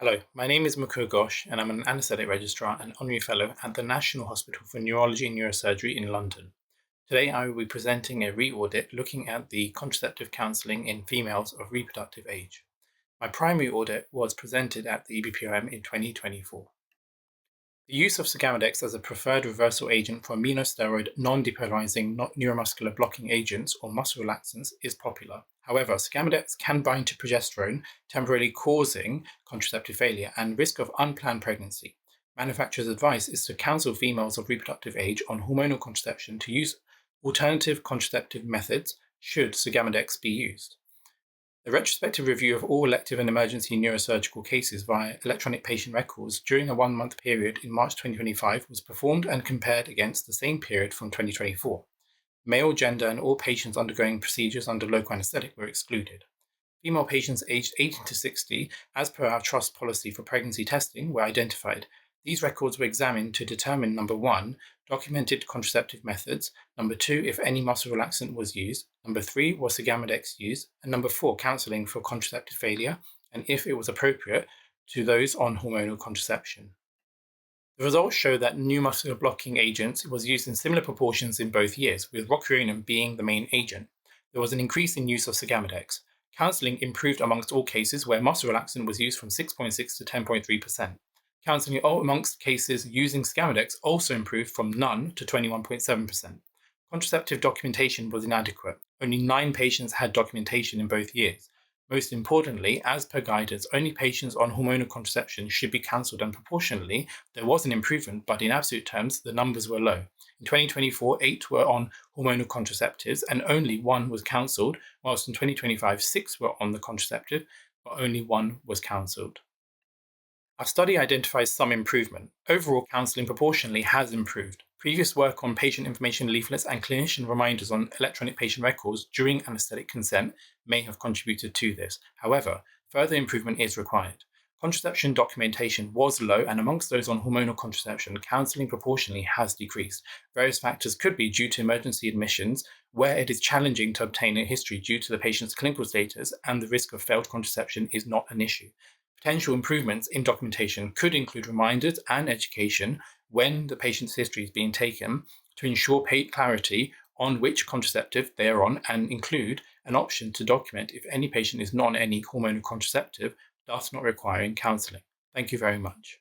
Hello, my name is Mukur Ghosh, and I'm an anaesthetic registrar and honorary fellow at the National Hospital for Neurology and Neurosurgery in London. Today, I will be presenting a re-audit looking at the contraceptive counselling in females of reproductive age. My primary audit was presented at the EBPOM in 2024. The use of sugammadex as a preferred reversal agent for aminosteroid non-depolarizing neuromuscular blocking agents or muscle relaxants is popular. However, sugammadex can bind to progesterone, temporarily causing contraceptive failure and risk of unplanned pregnancy. Manufacturer's advice is to counsel females of reproductive age on hormonal contraception to use alternative contraceptive methods should sugammadex be used. A retrospective review of all elective and emergency neurosurgical cases via electronic patient records during a 1-month period in March 2025 was performed and compared against the same period from 2024. Male, gender, and all patients undergoing procedures under local anesthetic were excluded. Female patients aged 18 to 60, as per our trust policy for pregnancy testing, were identified. These records were examined to determine number 1, documented contraceptive methods, number 2, if any muscle relaxant was used, number 3, was sugammadex used, and number 4, counselling for contraceptive failure, and if it was appropriate, to those on hormonal contraception. The results show that new muscular blocking agents was used in similar proportions in both years, with rocuronium being the main agent. There was an increase in use of sugammadex. Counselling improved amongst all cases where muscle relaxant was used from 6.6 to 10.3%. Counselling amongst cases using sugammadex also improved from none to 21.7%. Contraceptive documentation was inadequate. Only 9 patients had documentation in both years. Most importantly, as per guidance, only patients on hormonal contraception should be counselled, and proportionally, there was an improvement, but in absolute terms, the numbers were low. In 2024, 8 were on hormonal contraceptives and only 1 was counselled, whilst in 2025, 6 were on the contraceptive, but only 1 was counselled. Our study identifies some improvement. Overall, counselling proportionally has improved. Previous work on patient information leaflets and clinician reminders on electronic patient records during anaesthetic consent may have contributed to this. However, further improvement is required. Contraception documentation was low, and amongst those on hormonal contraception, counselling proportionally has decreased. Various factors could be due to emergency admissions, where it is challenging to obtain a history due to the patient's clinical status and the risk of failed contraception is not an issue. Potential improvements in documentation could include reminders and education when the patient's history is being taken to ensure clarity on which contraceptive they are on, and include an option to document if any patient is not on any hormonal contraceptive, thus not requiring counselling. Thank you very much.